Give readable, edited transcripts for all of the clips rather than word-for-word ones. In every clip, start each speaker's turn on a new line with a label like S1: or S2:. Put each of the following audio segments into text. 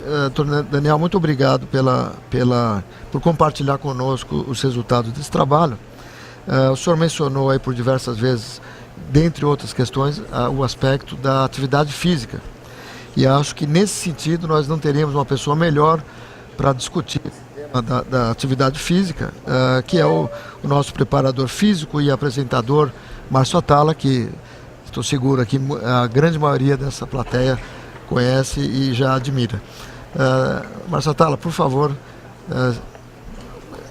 S1: doutor Daniel, muito obrigado por compartilhar conosco os resultados desse trabalho. O senhor mencionou aí por diversas vezes, dentre outras questões, o aspecto da atividade física. E acho que nesse sentido nós não teríamos uma pessoa melhor para discutir o tema da atividade física, que é o nosso preparador físico e apresentador Márcio Atala, que estou seguro que a grande maioria dessa plateia conhece e já admira. Márcio Atala, por favor,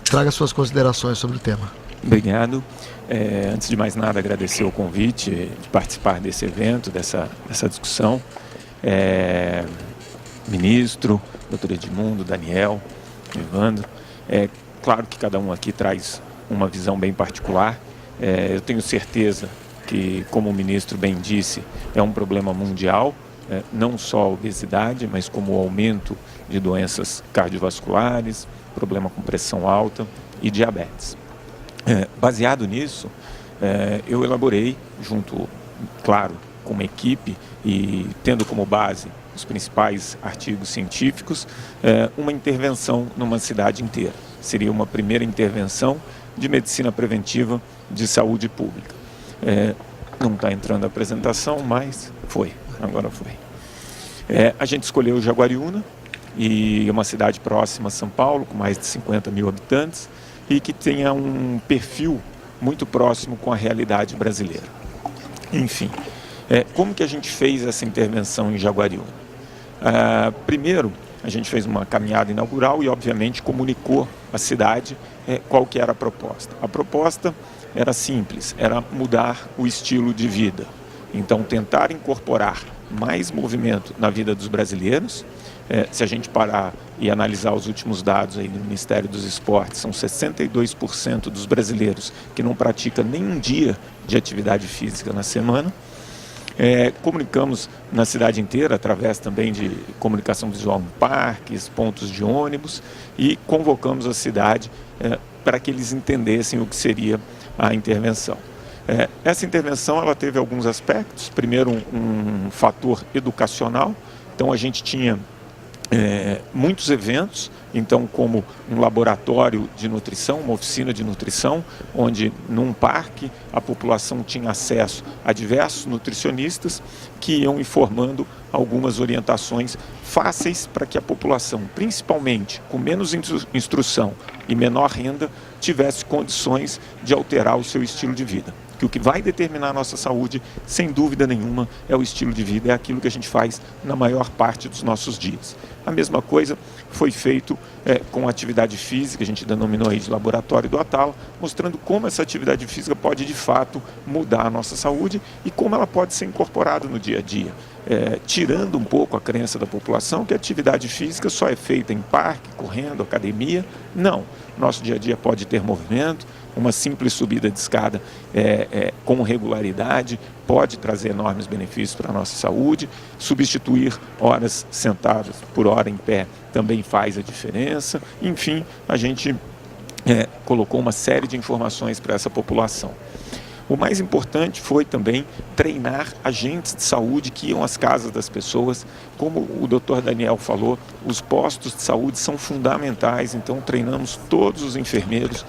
S1: traga suas considerações sobre o tema.
S2: Obrigado. Antes de mais nada, agradecer o convite de participar desse evento, dessa discussão. Ministro, doutor Edmundo, Daniel, Evandro. Claro que cada um aqui traz uma visão bem particular. Eu tenho certeza que, como o ministro bem disse, é um problema mundial, não só a obesidade, mas como o aumento de doenças cardiovasculares, problema com pressão alta e diabetes. Baseado nisso, eu elaborei, junto, claro, com uma equipe e tendo como base os principais artigos científicos, uma intervenção numa cidade inteira. Seria uma primeira intervenção de medicina preventiva de saúde pública. Não está entrando a apresentação, mas agora foi. A gente escolheu Jaguariúna, e é uma cidade próxima a São Paulo, com mais de 50 mil habitantes, e que tenha um perfil muito próximo com a realidade brasileira. Enfim, como que a gente fez essa intervenção em Jaguariúna? Primeiro, a gente fez uma caminhada inaugural e, obviamente, comunicou à cidade qual que era a proposta. A proposta era simples, era mudar o estilo de vida. Então, tentar incorporar mais movimento na vida dos brasileiros. Se a gente parar e analisar os últimos dados aí do Ministério dos Esportes, são 62% dos brasileiros que não praticam nem um dia de atividade física na semana. Comunicamos na cidade inteira, através também de comunicação visual em parques, pontos de ônibus, e convocamos a cidade para que eles entendessem o que seria a intervenção. Essa intervenção ela teve alguns aspectos. Primeiro, um fator educacional. Então, a gente tinha muitos eventos, então, como um laboratório de nutrição, uma oficina de nutrição, onde num parque a população tinha acesso a diversos nutricionistas que iam informando algumas orientações fáceis para que a população, principalmente com menos instrução e menor renda, tivesse condições de alterar o seu estilo de vida. Que o que vai determinar a nossa saúde, sem dúvida nenhuma, é o estilo de vida, é aquilo que a gente faz na maior parte dos nossos dias. A mesma coisa foi feito com a atividade física, a gente denominou aí de laboratório do Atala, mostrando como essa atividade física pode de fato mudar a nossa saúde e como ela pode ser incorporada no dia a dia. Tirando um pouco a crença da população que a atividade física só é feita em parque, correndo, academia. Não, nosso dia a dia pode ter movimento, uma simples subida de escada com regularidade pode trazer enormes benefícios para a nossa saúde. Substituir horas sentadas por hora em pé também faz a diferença. Enfim, a gente colocou uma série de informações para essa população. O mais importante foi também treinar agentes de saúde que iam às casas das pessoas. Como o doutor Daniel falou, os postos de saúde são fundamentais, então treinamos todos os enfermeiros,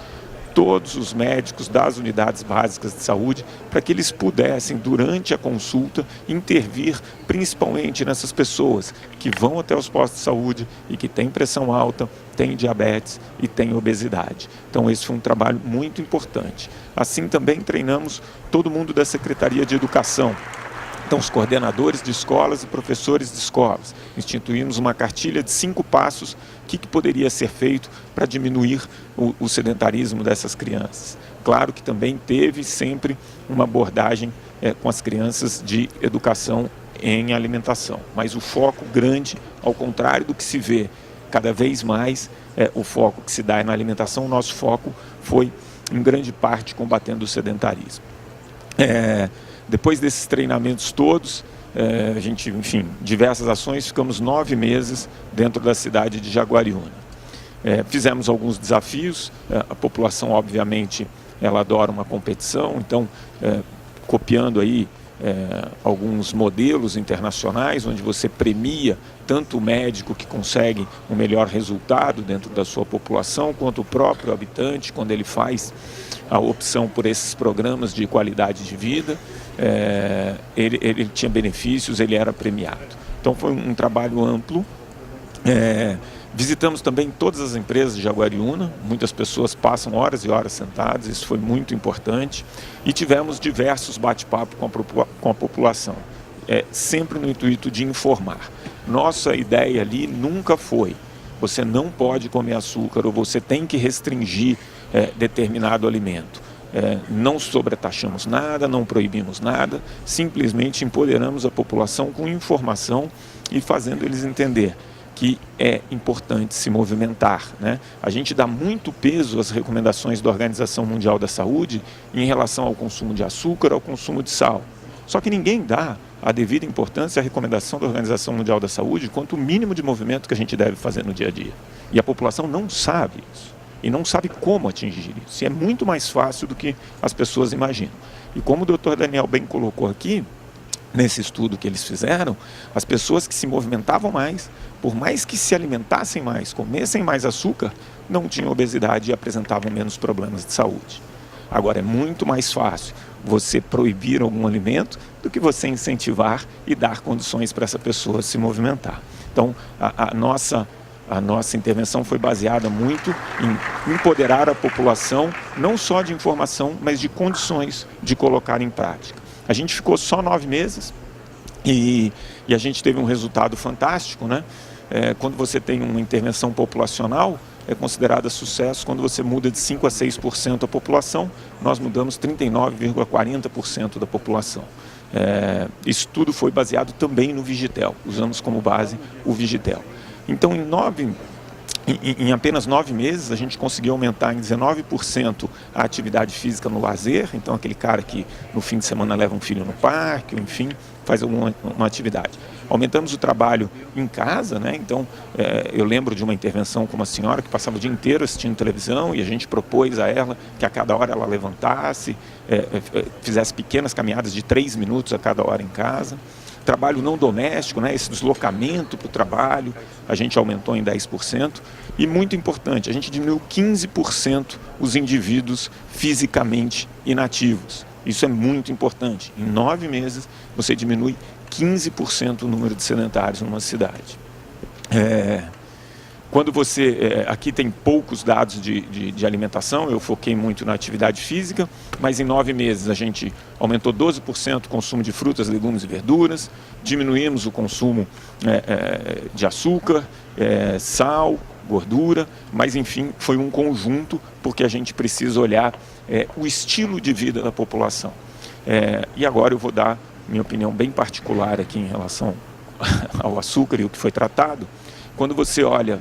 S2: todos os médicos das unidades básicas de saúde, para que eles pudessem, durante a consulta, intervir principalmente nessas pessoas que vão até os postos de saúde e que têm pressão alta, têm diabetes e têm obesidade. Então esse foi um trabalho muito importante. Assim também treinamos todo mundo da Secretaria de Educação. Então, os coordenadores de escolas e professores de escolas. Instituímos uma cartilha de 5 passos, o que poderia ser feito para diminuir o sedentarismo dessas crianças. Claro que também teve sempre uma abordagem com as crianças de educação em alimentação. Mas o foco grande, ao contrário do que se vê cada vez mais, o foco que se dá na alimentação, o nosso foco foi, em grande parte, combatendo o sedentarismo. Depois desses treinamentos todos, a gente, enfim, diversas ações, ficamos 9 meses dentro da cidade de Jaguariúna. Fizemos alguns desafios, a população, obviamente, ela adora uma competição, então, copiando aí alguns modelos internacionais onde você premia tanto o médico que consegue um melhor resultado dentro da sua população, quanto o próprio habitante, quando ele faz a opção por esses programas de qualidade de vida, ele tinha benefícios, ele era premiado. Então foi um trabalho amplo. Visitamos também todas as empresas de Jaguariúna, muitas pessoas passam horas e horas sentadas, isso foi muito importante, e tivemos diversos bate-papos com a população, sempre no intuito de informar. Nossa ideia ali nunca foi: você não pode comer açúcar ou você tem que restringir determinado alimento. Não sobretaxamos nada, não proibimos nada, simplesmente empoderamos a população com informação e fazendo eles entender que é importante se movimentar, né? A gente dá muito peso às recomendações da Organização Mundial da Saúde em relação ao consumo de açúcar, ao consumo de sal. Só que ninguém dá a devida importância à recomendação da Organização Mundial da Saúde quanto o mínimo de movimento que a gente deve fazer no dia a dia. E a população não sabe isso. E não sabe como atingir isso. E é muito mais fácil do que as pessoas imaginam. E como o Dr. Daniel bem colocou aqui, nesse estudo que eles fizeram, as pessoas que se movimentavam mais, por mais que se alimentassem mais, comessem mais açúcar, não tinham obesidade e apresentavam menos problemas de saúde. Agora, é muito mais fácil você proibir algum alimento do que você incentivar e dar condições para essa pessoa se movimentar. Então, a nossa intervenção foi baseada muito em empoderar a população, não só de informação, mas de condições de colocar em prática. A gente ficou só 9 meses e a gente teve um resultado fantástico, né? Quando você tem uma intervenção populacional, é considerada sucesso. Quando você muda de 5% a 6% a população, nós mudamos 39,40% da população. Isso tudo foi baseado também no Vigitel, usamos como base o Vigitel. Então, em apenas 9 meses, a gente conseguiu aumentar em 19% a atividade física no lazer. Então, aquele cara que no fim de semana leva um filho no parque, ou, enfim, faz uma atividade. Aumentamos o trabalho em casa, né? Então, eu lembro de uma intervenção com uma senhora que passava o dia inteiro assistindo televisão e a gente propôs a ela que a cada hora ela levantasse, fizesse pequenas caminhadas de 3 minutos a cada hora em casa. Trabalho não doméstico, né, esse deslocamento para o trabalho, a gente aumentou em 10%. E muito importante, a gente diminuiu 15% os indivíduos fisicamente inativos. Isso é muito importante. Em 9 meses, você diminui 15% o número de sedentários numa cidade. Quando você... aqui tem poucos dados de alimentação, eu foquei muito na atividade física, mas em 9 meses a gente aumentou 12% o consumo de frutas, legumes e verduras, diminuímos o consumo de açúcar, sal, gordura, mas enfim, foi um conjunto, porque a gente precisa olhar o estilo de vida da população. E agora eu vou dar minha opinião bem particular aqui em relação ao açúcar e o que foi tratado. Quando você olha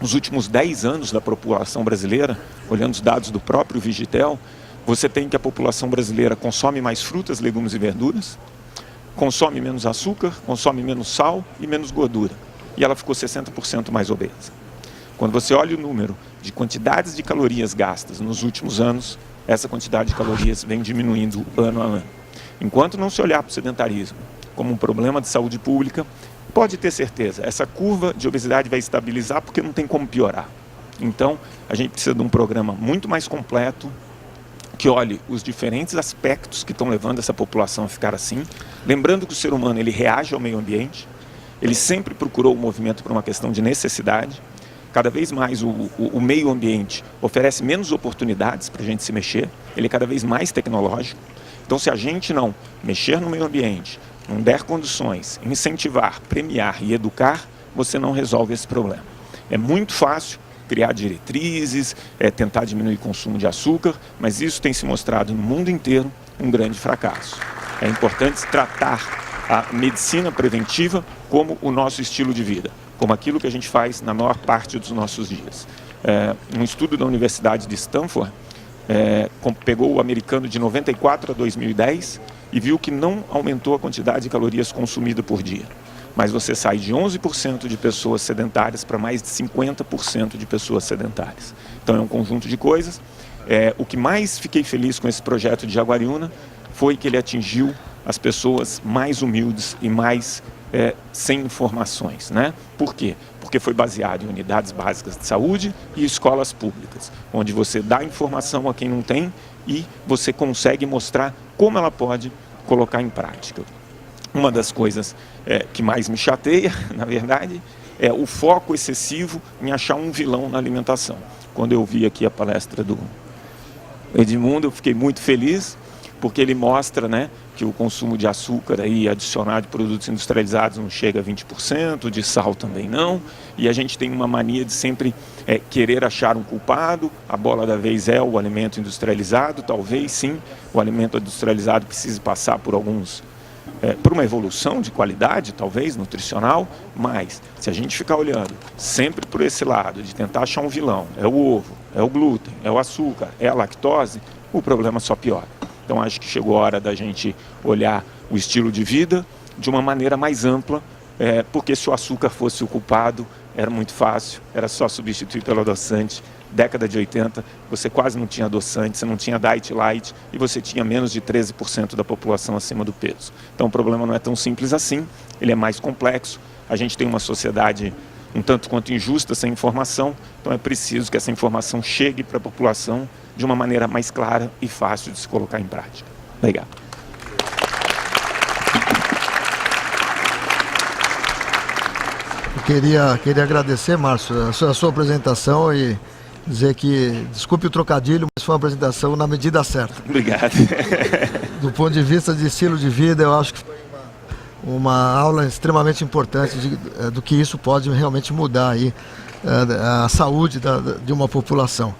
S2: os últimos 10 anos da população brasileira, olhando os dados do próprio Vigitel, você tem que a população brasileira consome mais frutas, legumes e verduras, consome menos açúcar, consome menos sal e menos gordura. E ela ficou 60% mais obesa. Quando você olha o número de quantidades de calorias gastas nos últimos anos, essa quantidade de calorias vem diminuindo ano a ano. Enquanto não se olhar para o sedentarismo como um problema de saúde pública, pode ter certeza, essa curva de obesidade vai estabilizar porque não tem como piorar. Então, a gente precisa de um programa muito mais completo, que olhe os diferentes aspectos que estão levando essa população a ficar assim. Lembrando que o ser humano ele reage ao meio ambiente, ele sempre procurou o movimento por uma questão de necessidade. Cada vez mais o meio ambiente oferece menos oportunidades para a gente se mexer, ele é cada vez mais tecnológico. Então, se a gente não mexer no meio ambiente, não der condições, incentivar, premiar e educar, você não resolve esse problema. É muito fácil criar diretrizes, tentar diminuir o consumo de açúcar, mas isso tem se mostrado no mundo inteiro um grande fracasso. É importante tratar a medicina preventiva como o nosso estilo de vida, como aquilo que a gente faz na maior parte dos nossos dias. Um estudo da Universidade de Stanford pegou o americano de 94 a 2010 e viu que não aumentou a quantidade de calorias consumidas por dia. Mas você sai de 11% de pessoas sedentárias para mais de 50% de pessoas sedentárias. Então é um conjunto de coisas. O que mais fiquei feliz com esse projeto de Jaguariúna foi que ele atingiu as pessoas mais humildes e mais sem informações, né? Por quê? Porque foi baseado em unidades básicas de saúde e escolas públicas, onde você dá informação a quem não tem e você consegue mostrar como ela pode colocar em prática. Uma das coisas que mais me chateia, na verdade, é o foco excessivo em achar um vilão na alimentação. Quando eu vi aqui a palestra do Edmundo, eu fiquei muito feliz, porque ele mostra, né, que o consumo de açúcar aí, adicionado de produtos industrializados não chega a 20%, de sal também não, e a gente tem uma mania de sempre querer achar um culpado. A bola da vez é o alimento industrializado, talvez sim, o alimento industrializado precise passar por por uma evolução de qualidade, talvez, nutricional, mas se a gente ficar olhando sempre por esse lado, de tentar achar um vilão, é o ovo, é o glúten, é o açúcar, é a lactose, o problema só piora. Então acho que chegou a hora da gente olhar o estilo de vida de uma maneira mais ampla, porque se o açúcar fosse o culpado, era muito fácil, era só substituir pelo adoçante. Década de 80, você quase não tinha adoçante, você não tinha diet light e você tinha menos de 13% da população acima do peso. Então o problema não é tão simples assim, ele é mais complexo. A gente tem uma sociedade um tanto quanto injusta sem informação, então é preciso que essa informação chegue para a população de uma maneira mais clara e fácil de se colocar em prática. Obrigado.
S1: Eu queria agradecer, Márcio, a sua apresentação e dizer que, desculpe o trocadilho, mas foi uma apresentação na medida certa.
S2: Obrigado.
S1: Do ponto de vista de estilo de vida, eu acho que foi uma aula extremamente importante do que isso pode realmente mudar aí, a saúde de uma população.